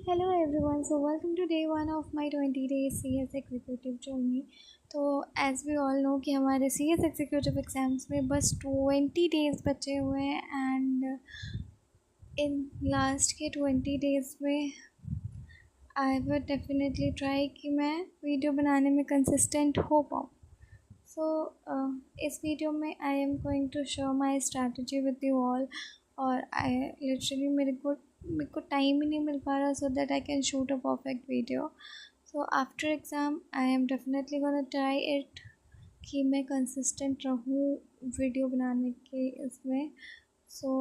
Hello everyone, so welcome to day one of my 20 days CS executive journey. तो as we all know कि हमारे CS executive exams में बस 20 days बचे हुए हैं and in last के 20 days में I would definitely try कि मैं वीडियो बनाने में consistent हो पाऊँ. So इस वीडियो में I am going to share my strategy with you all और मेरे को टाइम ही नहीं मिल पा रहा so that I can shoot a perfect video. So after exam I am definitely gonna try it कि मैं consistent रहूँ वीडियो बनाने के इसमें. So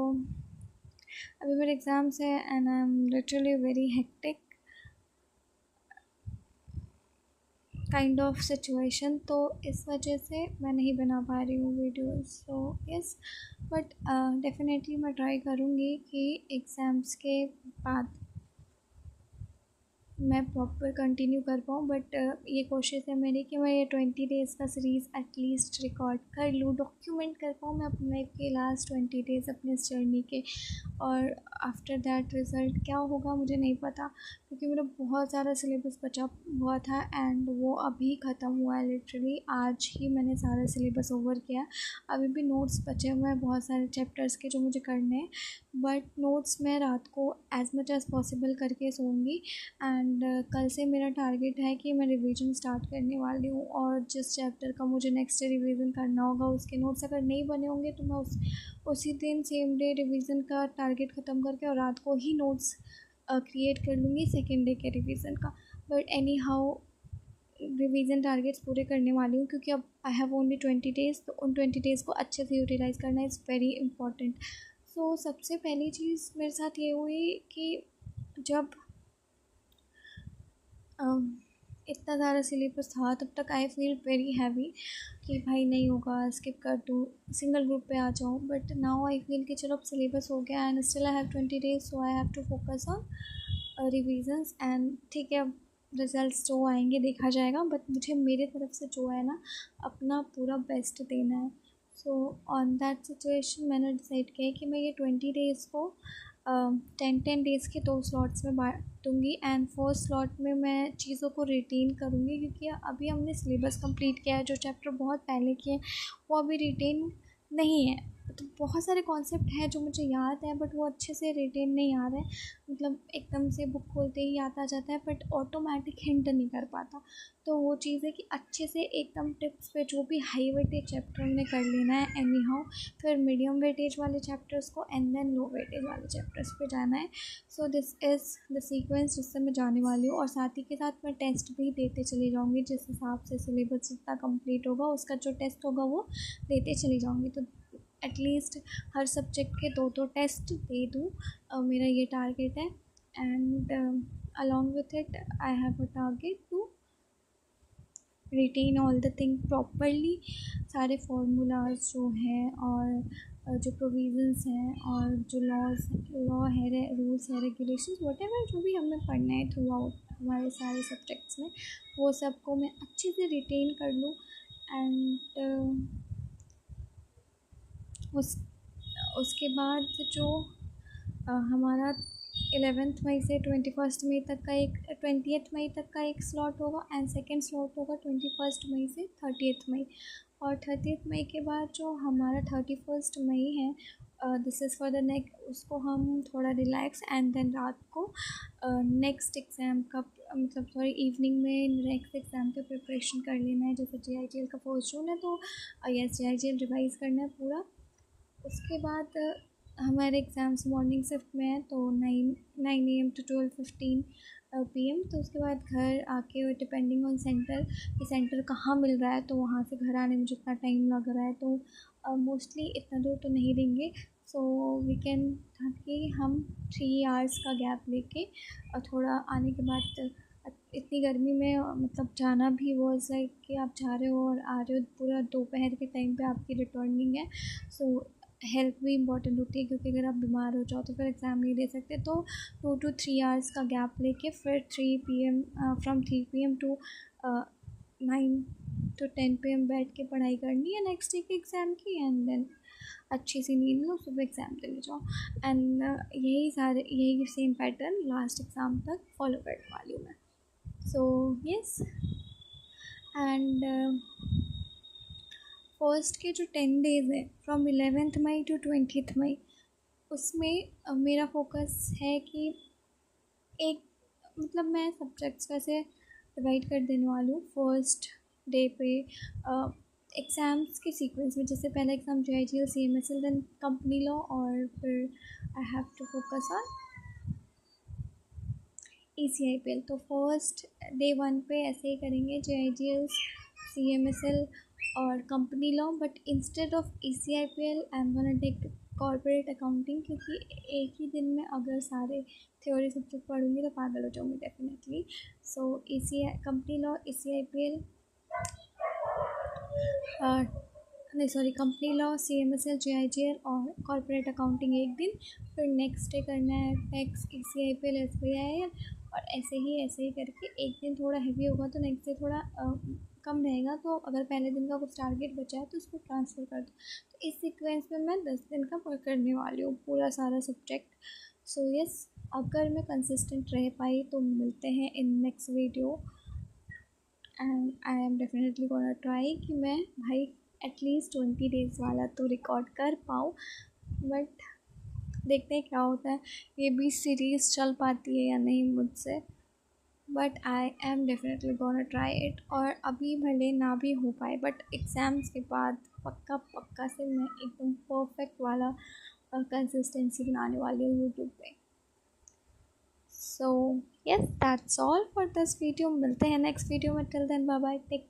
अभी मेरे एग्ज़ाम्स है and I am literally very hectic kind of situation, तो इस वजह से मैं नहीं बना पा रही हूँ videos. So yes, but definitely मैं ट्राई करूँगी कि एग्ज़ाम्स के बाद मैं प्रॉपर कंटिन्यू कर पाऊँ. बट ये कोशिश है मेरी कि मैं ये 20 डेज़ का सीरीज़ एटलीस्ट रिकॉर्ड कर लूँ, डॉक्यूमेंट कर पाऊँ मैं अपने लाइफ के लास्ट 20 डेज़ अपने इस जर्नी के. और आफ्टर दैट रिज़ल्ट क्या होगा मुझे नहीं पता, क्योंकि मेरा बहुत सारा सिलेबस बचा हुआ था एंड वो अभी ख़त्म हुआ है. लिटरली आज ही मैंने सारा सिलेबस ओवर किया. अभी भी नोट्स बचे हुए हैं बहुत सारे चैप्टर्स के जो मुझे करने हैं, बट नोट्स मैं रात को एज़ मच एज़ पॉसिबल करके सोऊंगी. एंड कल से मेरा टारगेट है कि मैं रिवीजन स्टार्ट करने वाली हूँ, और जिस चैप्टर का मुझे नेक्स्ट डे रिवीजन करना होगा उसके नोट्स अगर नहीं बने होंगे तो मैं उसी दिन सेम डे रिवीजन का टारगेट ख़त्म करके और रात को ही नोट्स क्रिएट कर लूँगी सेकेंड डे के रिवीजन का. But any how revision targets पूरे करने वाली हूँ, क्योंकि अब आई हैव ओनली 20 डेज़, तो उन 20 डेज़ को अच्छे से यूटिलाइज़ करना इज़ वेरी इंपॉर्टेंट. सो सबसे पहली चीज़ मेरे साथ ये हुई कि जब इतना ज़्यादा सिलेबस था तब तक आई फील वेरी हैवी कि भाई नहीं होगा, स्किप कर दूँ, सिंगल ग्रुप पे आ जाऊँ. बट नाउ आई फील कि चलो अब सिलेबस हो गया and still I have 20 days, so I have to focus on revisions. And ठीक है, अब रिज़ल्ट्स जो आएंगे देखा जाएगा, बट मुझे मेरे तरफ से जो है ना अपना पूरा बेस्ट देना है. सो ऑन दैट सिचुएशन मैंने डिसाइड किया कि मैं ये 20 डेज़ को 10 डेज़ के 2 स्लॉट्स में बांटूँगी. एंड फर्स्ट स्लॉट में मैं चीज़ों को रिटेन करूँगी, क्योंकि अभी हमने सिलेबस कंप्लीट किया है. जो चैप्टर बहुत पहले के हैं वो अभी रिटेन नहीं है. तो बहुत सारे कॉन्सेप्ट हैं जो मुझे याद है, बट वो अच्छे से रिटेन नहीं आ रहे हैं. मतलब एकदम से बुक खोलते ही याद आ जाता है, बट ऑटोमेटिक हिंट नहीं कर पाता. तो वो चीज़ है कि अच्छे से एकदम टिप्स पे जो भी हाई वेटेज चैप्टर हमने कर लेना है एनी हाउ, फिर मीडियम वेटेज वाले चैप्टर्स को एंड देन लो वेटेज वाले चैप्टर्स पे जाना है. So this is the sequence जिससे मैं जाने वाली हूँ. और साथ ही के साथ मैं टेस्ट भी देते चली जाऊँगी, जिस हिसाब से सिलेबस जितना कंप्लीट होगा उसका जो टेस्ट होगा वो देते चली जाऊँगी. तो एटलीस्ट हर सब्जेक्ट के 2 टेस्ट दे दूँ, मेरा ये टारगेट है. And along with it I have a target to retain all the thing properly. सारे फार्मूलाज जो हैं और जो प्रोविज़न्स हैं और जो लॉ है, रूल्स है, रेगुलेशंस, व्हाटएवर जो भी हमें पढ़ना है थ्रू आउट हमारे सारे सब्जेक्ट्स में, वो सबको मैं अच्छे से रिटेन कर लूँ. एंड उसके बाद जो हमारा 11 मई से 21 मई तक का एक 20 मई तक का एक स्लॉट होगा, एंड सेकेंड स्लॉट होगा 21 मई से 30 मई. और 30 मई के बाद जो हमारा 31 मई है, दिस इज़ फॉर द उसको हम थोड़ा रिलैक्स एंड देन रात को नेक्स्ट एग्ज़ाम का मतलब सॉरी इवनिंग में नेक्स्ट एग्ज़ाम की प्रिपरेशन कर लेना है. जैसे JITL का 1 जून है, तो यस JITL रिवाइज़ करना है पूरा. उसके बाद हमारे एग्ज़ाम्स मॉर्निंग शिफ्ट में है, तो 9 AM to 12:15 PM. तो उसके बाद घर आके डिपेंडिंग ऑन सेंटर कि सेंटर कहाँ मिल रहा है, तो वहाँ से घर आने में जितना टाइम लग रहा है, तो मोस्टली इतना दूर तो नहीं देंगे. सो वी कैन था कि हम 3 आवर्स का गैप लेके थोड़ा आने के बाद इतनी गर्मी में मतलब जाना भी वॉज लाइक कि आप जा रहे हो और आ रहे हो पूरा दोपहर के टाइम पे आपकी रिटर्निंग है. सो हेल्थ भी इंपॉर्टेंट होती है, क्योंकि अगर आप बीमार हो जाओ तो फिर एग्ज़ाम नहीं दे सकते. तो 2 to 3 आवर्स का गैप लेके फिर 3 PM from 3 PM to 9 to 10 PM बैठ के पढ़ाई करनी है नेक्स्ट डे के एग्ज़ाम की. एंड देन अच्छी सी नींद लो, सुबह एग्ज़ाम देने जाओ। एंड यही सेम पैटर्न लास्ट एग्ज़ाम तक फॉलो करने वाली हूँ मैं। So yes. एंड फर्स्ट के जो 10 डेज़ है फ्रॉम 11 मई टू 20 मई, उसमें मेरा फोकस है कि एक मतलब मैं सब्जेक्ट्स कैसे डिवाइड कर देने वाली हूँ फर्स्ट डे पे एग्ज़ाम्स के सीक्वेंस में। जैसे पहला exam JITL CMSL, then company law, और फिर I have to focus on ECIPL। तो फर्स्ट डे 1 पे ऐसे ही करेंगे JITL CMSL और company law, but instead of ECIPL I am gonna take corporate accounting, क्योंकि एक ही दिन में अगर सारे थ्योरी सब्जेक्ट पढ़ूंगी तो पागल हो जाऊंगी definitely. So company law, ECIPL, नहीं sorry, company law, CMSL, JITL और कॉर्पोरेट अकाउंटिंग एक दिन। फिर नेक्स्ट डे करना है टैक्स, ECIPL, SBIL, और ऐसे ही करके एक दिन थोड़ा हैवी होगा तो नेक्स्ट डे थोड़ा कम रहेगा। तो अगर पहले दिन का कुछ टारगेट बचा है तो उसको ट्रांसफ़र कर दो। तो इस सीक्वेंस में मैं 10 दिन का करने वाली हूँ पूरा सारा सब्जेक्ट। सो यस, अगर मैं कंसिस्टेंट रह पाई तो मिलते हैं in next video. And I am definitely gonna try कि मैं भाई एटलीस्ट 20 डेज़ वाला तो रिकॉर्ड कर पाऊँ। बट देखते हैं क्या होता है, ये भी सीरीज़ चल पाती है या नहीं मुझसे। But I am definitely gonna try it. और अभी भले ना भी हो पाए, बट एग्ज़ाम्स के बाद पक्का पक्का से मैं एकदम परफेक्ट वाला कंसिस्टेंसी बनाने वाली हूँ यूट्यूब पे। So yes, that's all for this video. मिलते हैं नेक्स्ट वीडियो में। Till then bye bye, take